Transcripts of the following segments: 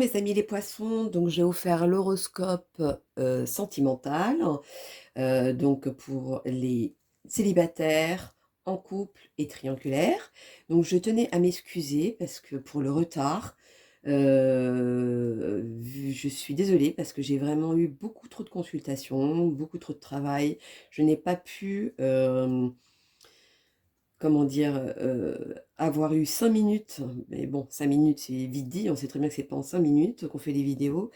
Mes amis les poissons, donc j'ai offert l'horoscope sentimental, donc pour les célibataires, en couple et triangulaire. Donc je tenais à m'excuser parce que pour le retard, je suis désolée parce que j'ai vraiment eu beaucoup trop de consultations, beaucoup trop de travail. Je n'ai pas pu comment dire? Avoir eu 5 minutes, mais bon 5 minutes c'est vite dit, on sait très bien que c'est pas en 5 minutes qu'on fait des vidéos.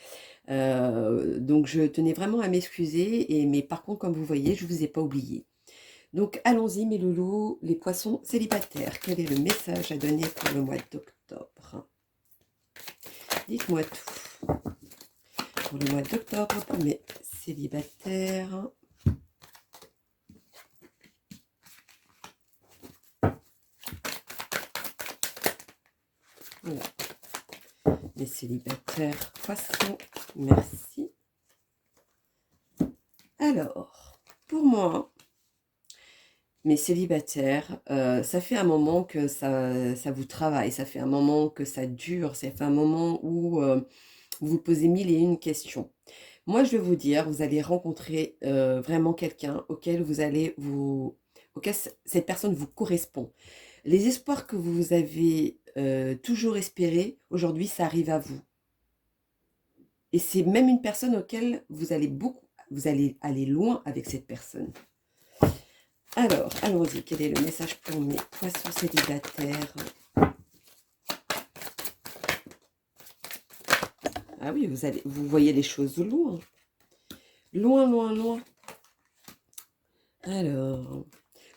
Donc je tenais vraiment à m'excuser mais par contre comme vous voyez, je vous ai pas oublié. Donc allons-y mes loulous, les poissons célibataires. Quel est le message à donner pour le mois d'octobre? Dites-moi tout. Pour le mois d'octobre, pour mes célibataires. Voilà. Les célibataires poissons, merci. Alors, pour moi, mes célibataires, ça fait un moment que ça vous travaille, ça fait un moment que ça dure, ça fait un moment où vous vous posez mille et une questions. Moi, je vais vous dire, vous allez rencontrer vraiment quelqu'un auquel cette personne vous correspond. Les espoirs que vous avez toujours espérés, aujourd'hui, ça arrive à vous. Et c'est même une personne auquel vous allez aller loin avec cette personne. Alors, allons-y. Quel est le message pour mes poissons célibataires? Ah oui, vous voyez les choses loin. Loin, loin, loin. Alors,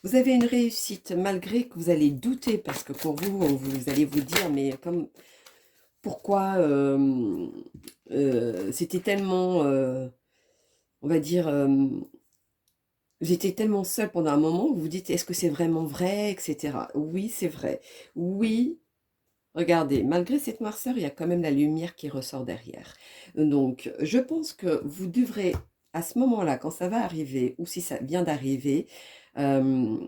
vous avez une réussite malgré que vous allez douter parce que pour vous, vous allez vous dire, mais comme pourquoi c'était tellement, on va dire, j'étais tellement seule pendant un moment, vous vous dites, est-ce que c'est vraiment vrai, etc. Oui, c'est vrai. Oui, regardez, malgré cette noirceur, il y a quand même la lumière qui ressort derrière. Donc, je pense que vous devrez, à ce moment-là, quand ça va arriver, ou si ça vient d'arriver, euh,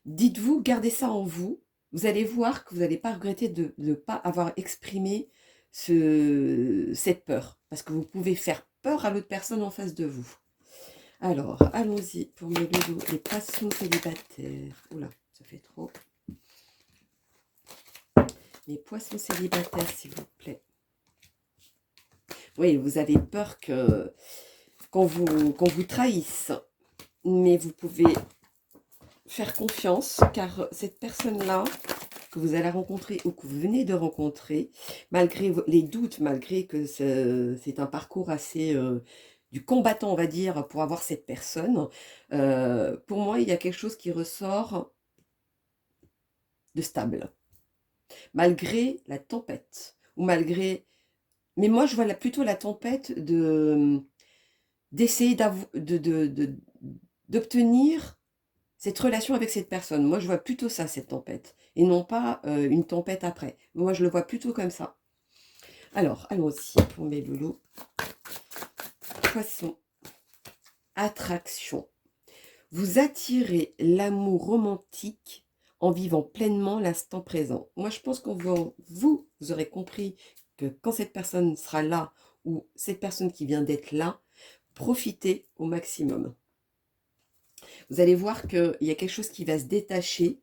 dites-vous, gardez ça en vous. Vous allez voir que vous n'allez pas regretter de ne pas avoir exprimé cette peur. Parce que vous pouvez faire peur à l'autre personne en face de vous. Alors, allons-y pour mes loulous, les poissons célibataires. Oula, ça fait trop. Les poissons célibataires, s'il vous plaît. Oui, vous avez peur qu'on vous trahisse. Mais vous pouvez faire confiance, car cette personne-là, que vous allez rencontrer ou que vous venez de rencontrer, malgré les doutes, malgré que c'est un parcours assez du combattant, on va dire, pour avoir cette personne, pour moi, il y a quelque chose qui ressort de stable, malgré la tempête, ou malgré... Mais moi, je vois plutôt la tempête d'essayer d'obtenir cette relation avec cette personne. Moi, je vois plutôt ça, cette tempête, et non pas une tempête après. Moi, je le vois plutôt comme ça. Alors, allons-y pour mes loulous. Poisson, attraction. Vous attirez l'amour romantique en vivant pleinement l'instant présent. Moi, je pense que vous aurez compris que quand cette personne sera là, ou cette personne qui vient d'être là, profitez au maximum. Vous allez voir qu'il y a quelque chose qui va se détacher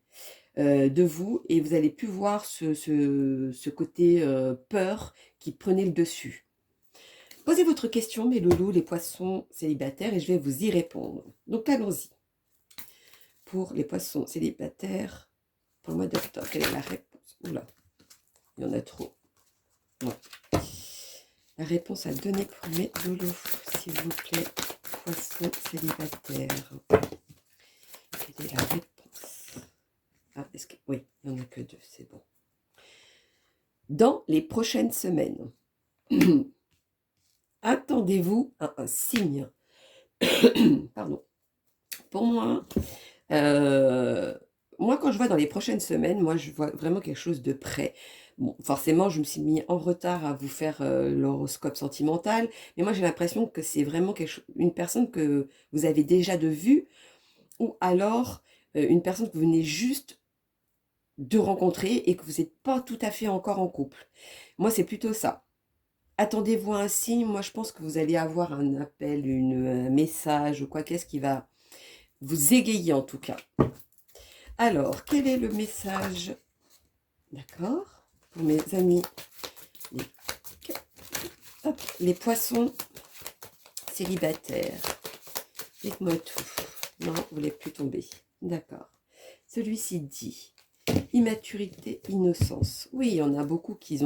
de vous et vous allez plus voir ce côté peur qui prenait le dessus. Posez votre question, mes loulous, les poissons célibataires, et je vais vous y répondre. Donc, allons-y. Pour les poissons célibataires, pour le mois d'octobre, quelle est la réponse? Oula, il y en a trop. Ouais. La réponse à donner pour mes loulous, s'il vous plaît, poissons célibataires. Quelle est la réponse? Ah, est-ce que... Oui, il n'y en a que deux, c'est bon. Dans les prochaines semaines, attendez-vous à un signe. Pardon. Pour moi, quand je vois dans les prochaines semaines, moi, je vois vraiment quelque chose de près. Bon, forcément, je me suis mis en retard à vous faire l'horoscope sentimental, mais moi, j'ai l'impression que c'est vraiment une personne que vous avez déjà de vue, ou alors une personne que vous venez juste de rencontrer et que vous n'êtes pas tout à fait encore en couple. Moi, c'est plutôt ça. attendez-vous à un signe. Moi, je pense que vous allez avoir un appel, un message ou quoi qu'est-ce qui va vous égayer en tout cas. Alors, quel est le message? D'accord. Pour mes amis, les, hop, les poissons célibataires. Dites-moi tout. Non, vous ne voulez plus tomber. D'accord. Celui-ci dit immaturité, innocence. Oui, il y en a beaucoup qui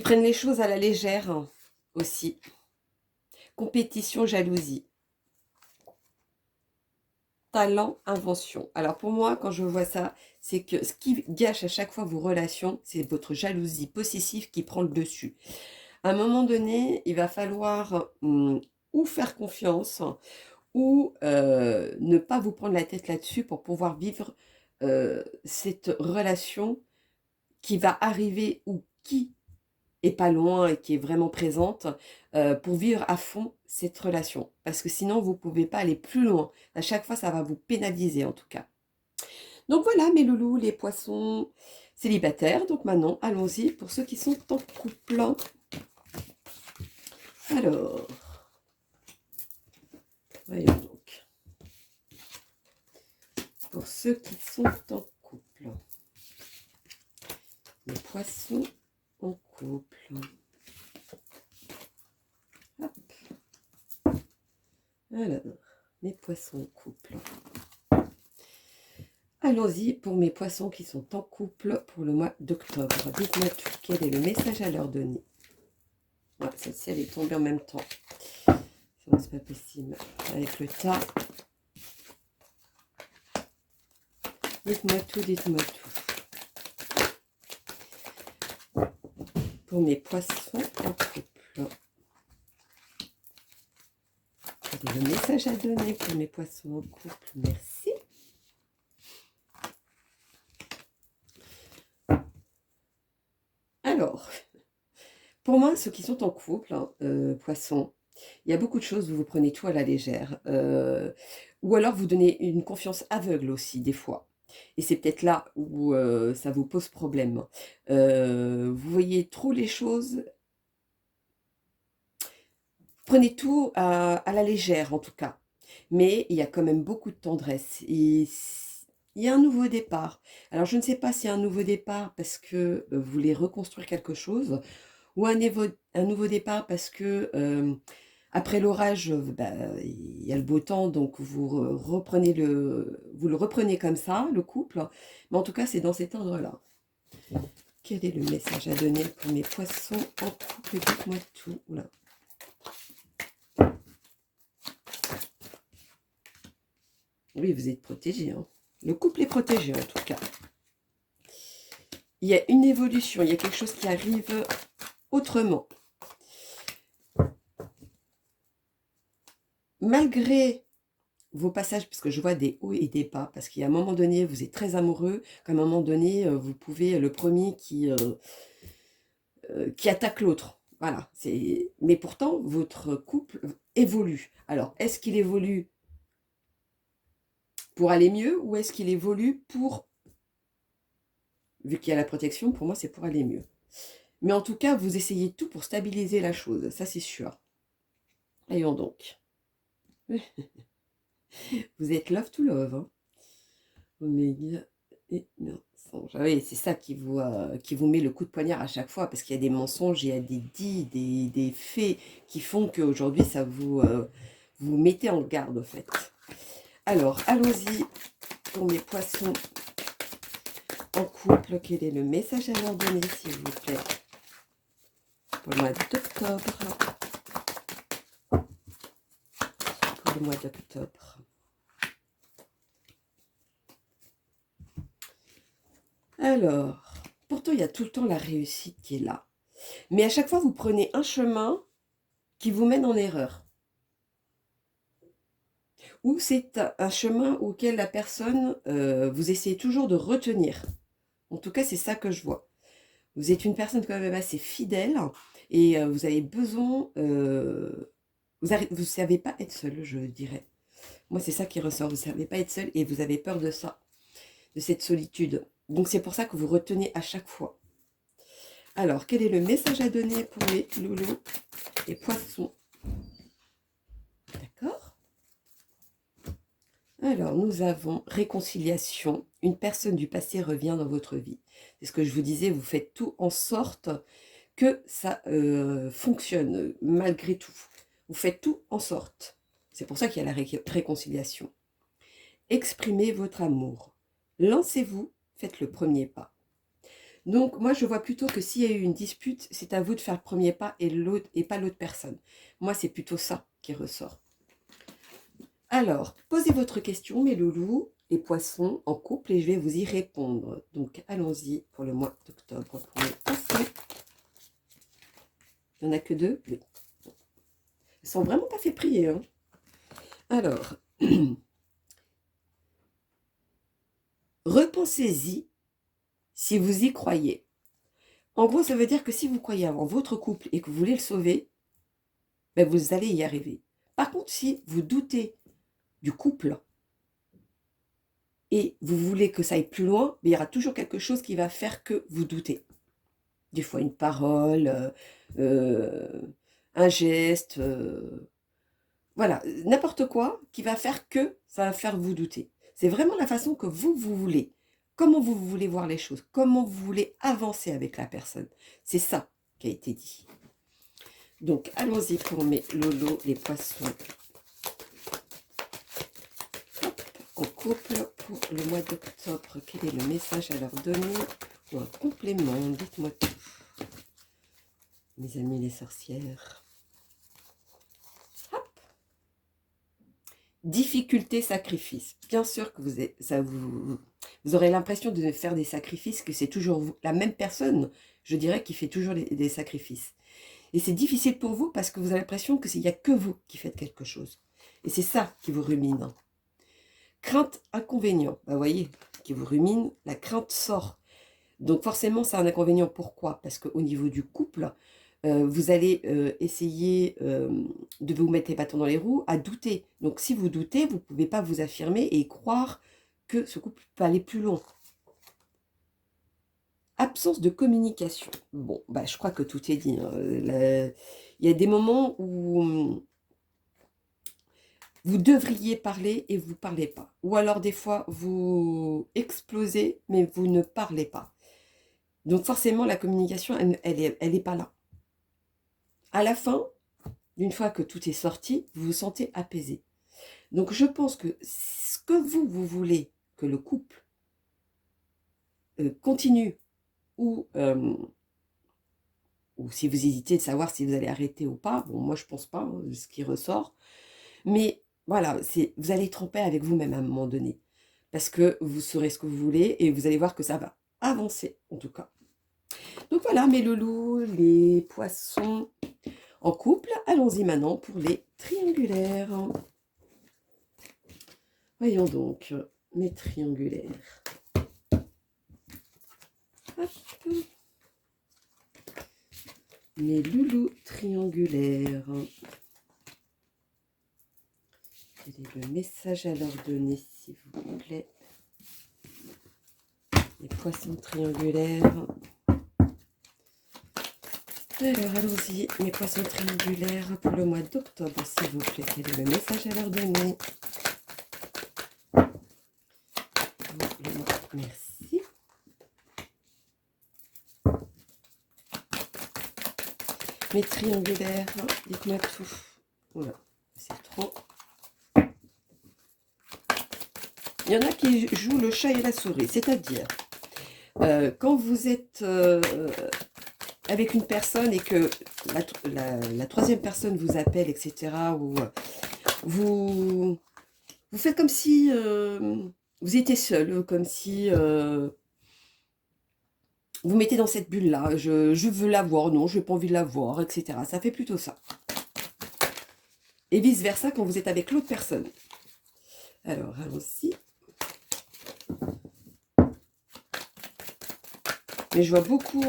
prennent les choses à la légère hein, aussi. Compétition, jalousie. Talent, invention. Alors pour moi, quand je vois ça, c'est que ce qui gâche à chaque fois vos relations, c'est votre jalousie possessive qui prend le dessus. À un moment donné, il va falloir ou faire confiance, ou ne pas vous prendre la tête là-dessus pour pouvoir vivre cette relation qui va arriver ou qui est pas loin et qui est vraiment présente pour vivre à fond cette relation. Parce que sinon, vous ne pouvez pas aller plus loin. À chaque fois, ça va vous pénaliser en tout cas. Donc voilà, mes loulous, les poissons célibataires. Donc maintenant, allons-y pour ceux qui sont en couple. Alors, voyons donc. Pour ceux qui sont en couple. Les poissons en couple. Hop. Alors, mes poissons en couple. Allons-y pour mes poissons qui sont en couple pour le mois d'octobre. Dites-moi tout, quel est le message à leur donner? Ouais, celle-ci, elle est tombée en même temps. Sinon, c'est pas possible. Avec le tas. Dites-moi tout, dites-moi tout. Pour mes poissons en couple. Quel est le message à donner pour mes poissons en couple? Merci. Alors, pour moi, ceux qui sont en couple, hein, poissons, il y a beaucoup de choses où vous prenez tout à la légère. Ou alors vous donnez une confiance aveugle aussi, des fois. Et c'est peut-être là où ça vous pose problème. Vous voyez trop les choses. Prenez tout à la légère, en tout cas. Mais il y a quand même beaucoup de tendresse. Et il y a un nouveau départ. Alors, je ne sais pas s'il y a un nouveau départ parce que vous voulez reconstruire quelque chose ou un nouveau départ parce que après l'orage, bah, il y a le beau temps, donc vous le reprenez comme ça, le couple. Mais en tout cas, c'est dans cet ordre-là. Quel est le message à donner pour mes poissons en couple? Dites-moi tout. Oula. Oui, vous êtes protégés. Hein. Le couple est protégé en tout cas. Il y a une évolution, il y a quelque chose qui arrive autrement. Malgré vos passages, parce que je vois des hauts et des bas, parce qu'à un moment donné, vous êtes très amoureux, qu'à un moment donné, vous pouvez, le premier qui attaque l'autre. Voilà. Mais pourtant, votre couple évolue. Alors, est-ce qu'il évolue pour aller mieux ou est-ce qu'il évolue pour... Vu qu'il y a la protection, pour moi, c'est pour aller mieux. Mais en tout cas, vous essayez tout pour stabiliser la chose. Ça, c'est sûr. Voyons donc. Vous êtes love to love. Hein. Oméga et mensonge. Ah oui, c'est ça qui vous met le coup de poignard à chaque fois, parce qu'il y a des mensonges, il y a des dits, des faits qui font qu'aujourd'hui, ça vous mettez en garde, en fait. Alors, allons-y pour mes poissons en couple. Quel est le message à leur donner, s'il vous plaît, pour le mois d'octobre? Pour le mois d'octobre. Alors, pourtant, il y a tout le temps la réussite qui est là. Mais à chaque fois, vous prenez un chemin qui vous mène en erreur. Ou c'est un chemin auquel la personne, vous essayez toujours de retenir. En tout cas, c'est ça que je vois. Vous êtes une personne quand même assez fidèle et vous avez besoin... vous ne savez pas être seul, je dirais. Moi, c'est ça qui ressort. Vous ne savez pas être seul et vous avez peur de ça, de cette solitude. Donc, c'est pour ça que vous retenez à chaque fois. Alors, quel est le message à donner pour les loulous, les poissons? D'accord? Alors, nous avons réconciliation. Une personne du passé revient dans votre vie. C'est ce que je vous disais, vous faites tout en sorte que ça fonctionne malgré tout. Vous faites tout en sorte. C'est pour ça qu'il y a la réconciliation. Exprimez votre amour. Lancez-vous, faites le premier pas. Donc, moi, je vois plutôt que s'il y a eu une dispute, c'est à vous de faire le premier pas et pas l'autre personne. Moi, c'est plutôt ça qui ressort. Alors, posez votre question, mes loulous, les poissons en couple, et je vais vous y répondre. Donc, allons-y pour le mois d'octobre pour les poissons. Il n'y en a que 2? Oui. Ils sont vraiment pas fait prier, hein. Alors, repensez-y si vous y croyez. En gros, ça veut dire que si vous croyez en votre couple et que vous voulez le sauver, ben vous allez y arriver. Par contre, si vous doutez du couple et vous voulez que ça aille plus loin, ben il y aura toujours quelque chose qui va faire que vous doutez. Des fois, une parole, un geste, voilà, n'importe quoi qui va faire que ça va faire vous douter. C'est vraiment la façon que vous voulez. Comment vous voulez voir les choses. Comment vous voulez avancer avec la personne. C'est ça qui a été dit. Donc, allons-y pour mes lolos, les poissons. Hop, en couple pour le mois d'octobre. Quel est le message à leur donner? Ou un complément, dites-moi tout. Mes amis les sorcières. Hop. Difficulté, sacrifice. Bien sûr que vous aurez l'impression de faire des sacrifices, que c'est toujours vous, la même personne, je dirais, qui fait toujours des sacrifices. Et c'est difficile pour vous parce que vous avez l'impression qu'il n'y a que vous qui faites quelque chose. Et c'est ça qui vous rumine. Crainte, inconvénient. Vous voyez, qui vous rumine, la crainte sort. Donc forcément, c'est un inconvénient. Pourquoi? Parce qu'au niveau du couple, vous allez essayer de vous mettre les bâtons dans les roues, à douter. Donc si vous doutez, vous ne pouvez pas vous affirmer et croire que ce couple peut aller plus loin. Absence de communication. Bon, bah, je crois que tout est dit. Hein. Il y a des moments où vous devriez parler et vous ne parlez pas. Ou alors des fois, vous explosez, mais vous ne parlez pas. Donc forcément, la communication, elle est pas là. À la fin, une fois que tout est sorti, vous vous sentez apaisé. Donc je pense que ce que vous voulez que le couple continue ou si vous hésitez de savoir si vous allez arrêter ou pas, bon moi je pense pas, hein, ce qui ressort, mais voilà, vous allez être en paix avec vous-même à un moment donné, parce que vous saurez ce que vous voulez et vous allez voir que ça va avancer en tout cas. Donc voilà mes loulous, les poissons en couple, allons-y maintenant pour les triangulaires. Voyons donc mes triangulaires. Hop. Mes loulous triangulaires. Quel est le message à leur donner, s'il vous plaît? Les poissons triangulaires. Alors, allons-y, mes poissons triangulaires pour le mois d'octobre, s'il vous plaît. Quel est le message à leur donner? Merci. Mes triangulaires, dites-moi tout. Oula, c'est trop. Il y en a qui jouent le chat et la souris, c'est-à-dire, quand vous êtes avec une personne et que la troisième personne vous appelle, etc., ou vous faites comme si vous étiez seul, comme si vous mettez dans cette bulle-là, je veux la voir, non, je n'ai pas envie de la voir, etc. Ça fait plutôt ça. Et vice-versa quand vous êtes avec l'autre personne. Alors, allons-y. Mais je vois beaucoup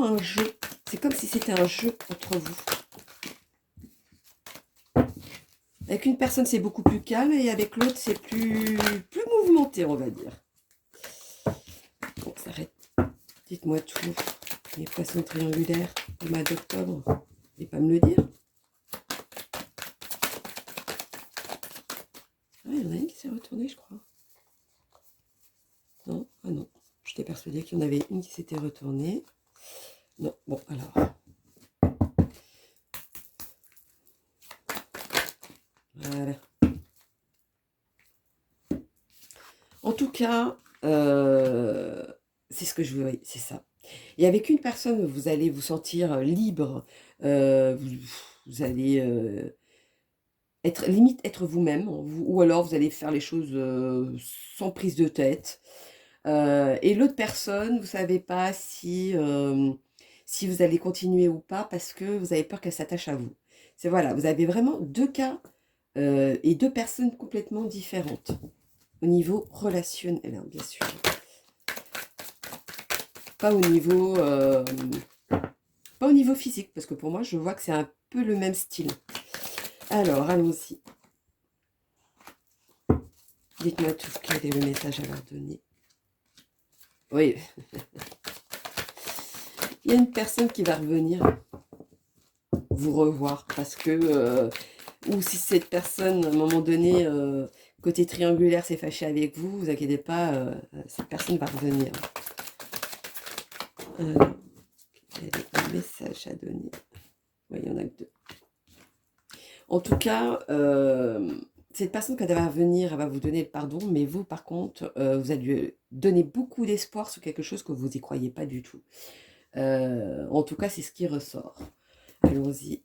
un jeu. C'est comme si c'était un jeu entre vous. Avec une personne, c'est beaucoup plus calme et avec l'autre, c'est plus mouvementé, on va dire. Bon, ça arrête Dites-moi tout. Les poissons triangulaires du mois d'octobre. Vous n'allez pas me le dire? Ah, il y en a une qui s'est retournée, je crois. Non, ah non. J'étais persuadée qu'il y en avait une qui s'était retournée. Non, bon, alors. Voilà. En tout cas, c'est ce que je veux, c'est ça. Et avec une personne, vous allez vous sentir libre, vous allez limite être vous-même, ou alors vous allez faire les choses sans prise de tête. Et l'autre personne, vous savez pas si vous allez continuer ou pas parce que vous avez peur qu'elle s'attache à vous. C'est voilà, vous avez vraiment deux cas et deux personnes complètement différentes au niveau relationnel, hein, bien sûr. Pas au niveau, pas au niveau physique, parce que pour moi, je vois que c'est un peu le même style. Alors, allons-y. Dites-moi tout, quel est le message à leur donner. Oui. Il y a une personne qui va revenir vous revoir, parce que, ou si cette personne, à un moment donné, côté triangulaire, s'est fâchée avec vous, vous inquiétez pas, cette personne va revenir. Quel est le message à donner? Oui, il y en a que deux. En tout cas, cette personne, quand elle va venir, elle va vous donner le pardon, mais vous, par contre, vous allez lui donner beaucoup d'espoir sur quelque chose que vous n'y croyez pas du tout. En tout cas, c'est ce qui ressort. Allons-y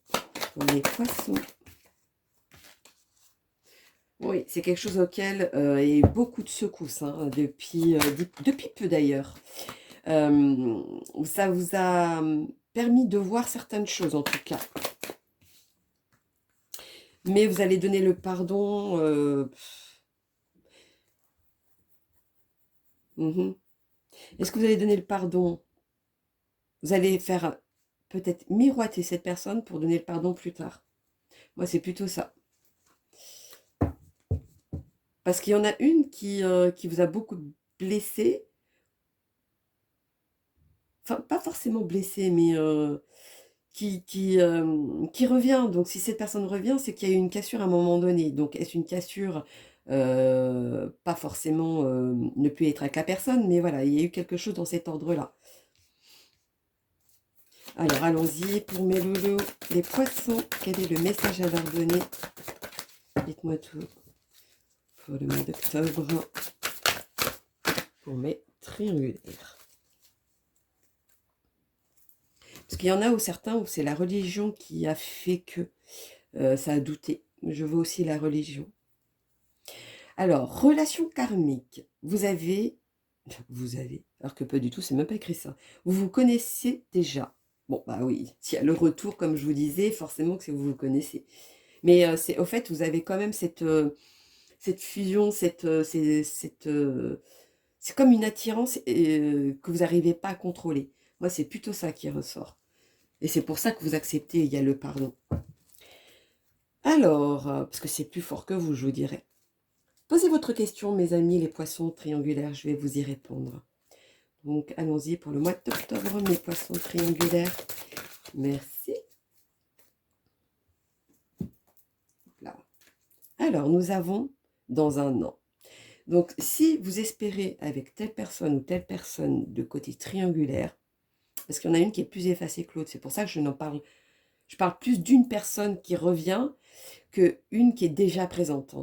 pour les poissons. Oui, c'est quelque chose auquel il y a eu beaucoup de secousses, hein, depuis peu d'ailleurs. Ça vous a permis de voir certaines choses, en tout cas. Mais vous allez donner le pardon. Est-ce que vous allez donner le pardon? Vous allez faire peut-être miroiter cette personne pour donner le pardon plus tard. Moi, c'est plutôt ça. Parce qu'il y en a une qui vous a beaucoup blessé. Enfin, pas forcément blessé, mais qui revient. Donc, si cette personne revient, c'est qu'il y a eu une cassure à un moment donné. Donc, est-ce une cassure pas forcément ne plus être avec la personne, mais voilà, il y a eu quelque chose dans cet ordre-là. Alors, allons-y pour mes loulous, les poissons. Quel est le message à leur donner? Dites-moi tout pour le mois d'octobre, pour mes triangulaires. Parce qu'il y en a où certains où c'est la religion qui a fait que ça a douté. Je veux aussi la religion. Alors, relation karmique. Vous avez, alors que pas du tout, c'est même pas écrit ça. Vous vous connaissez déjà. Bon, bah oui, s'il y a le retour, comme je vous disais, forcément que c'est vous vous connaissez. Mais c'est au fait, vous avez quand même cette fusion, c'est comme une attirance que vous n'arrivez pas à contrôler. Moi, c'est plutôt ça qui ressort. Et c'est pour ça que vous acceptez, il y a le pardon. Alors, parce que c'est plus fort que vous, je vous dirais. Posez votre question, mes amis, les poissons triangulaires, je vais vous y répondre. Donc, allons-y pour le mois d'octobre, mes poissons triangulaires. Merci. Là. Alors, nous avons dans un an. Donc, si vous espérez avec telle personne ou telle personne de côté triangulaire, parce qu'il y en a une qui est plus effacée que l'autre, c'est pour ça que je parle plus d'une personne qui revient que une qui est déjà présente.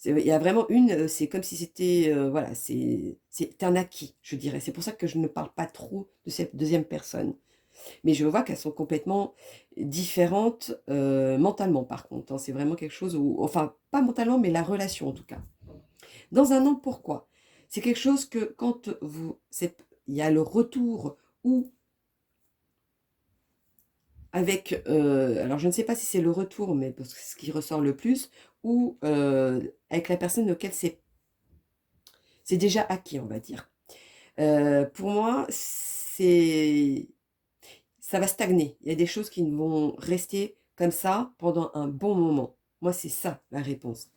Il y a vraiment une, c'est comme si c'était, voilà, c'est un acquis, je dirais. C'est pour ça que je ne parle pas trop de cette deuxième personne. Mais je vois qu'elles sont complètement différentes mentalement, par contre. Hein. C'est vraiment quelque chose où, enfin, pas mentalement, mais la relation en tout cas. Dans un an, pourquoi? C'est quelque chose que quand il y a le retour ou avec, alors je ne sais pas si c'est le retour, mais parce que c'est ce qui ressort le plus, ou avec la personne auquel c'est déjà acquis, on va dire. Pour moi, ça va stagner. Il y a des choses qui vont rester comme ça pendant un bon moment. Moi, c'est ça la réponse.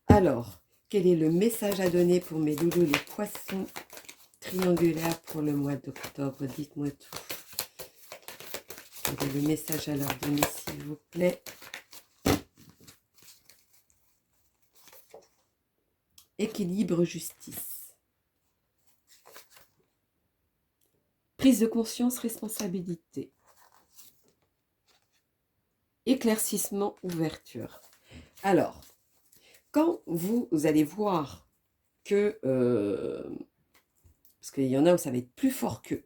Alors, quel est le message à donner pour mes loulous les poissons? triangulaire pour le mois d'octobre. Dites-moi tout. Quel est le message à leur donner, s'il vous plaît? Équilibre, justice. Prise de conscience, responsabilité. Éclaircissement, ouverture. Alors, quand vous allez voir que, parce qu'il y en a où ça va être plus fort qu'eux,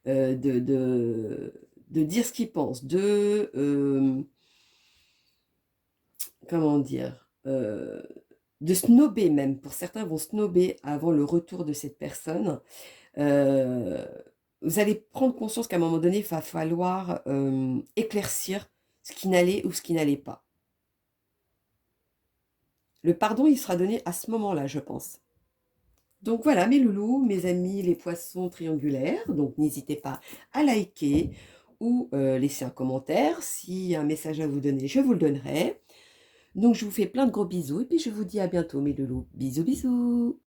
de dire ce qu'ils pensent, comment dire, de snober même, pour certains vont snober avant le retour de cette personne, vous allez prendre conscience qu'à un moment donné, il va falloir éclaircir ce qui n'allait ou ce qui n'allait pas. Le pardon, il sera donné à ce moment-là, je pense. Donc voilà, mes loulous, mes amis, les poissons triangulaires. Donc n'hésitez pas à liker ou laisser un commentaire. S'il y a un message à vous donner, je vous le donnerai. Donc je vous fais plein de gros bisous et puis je vous dis à bientôt, mes loulous. Bisous, bisous.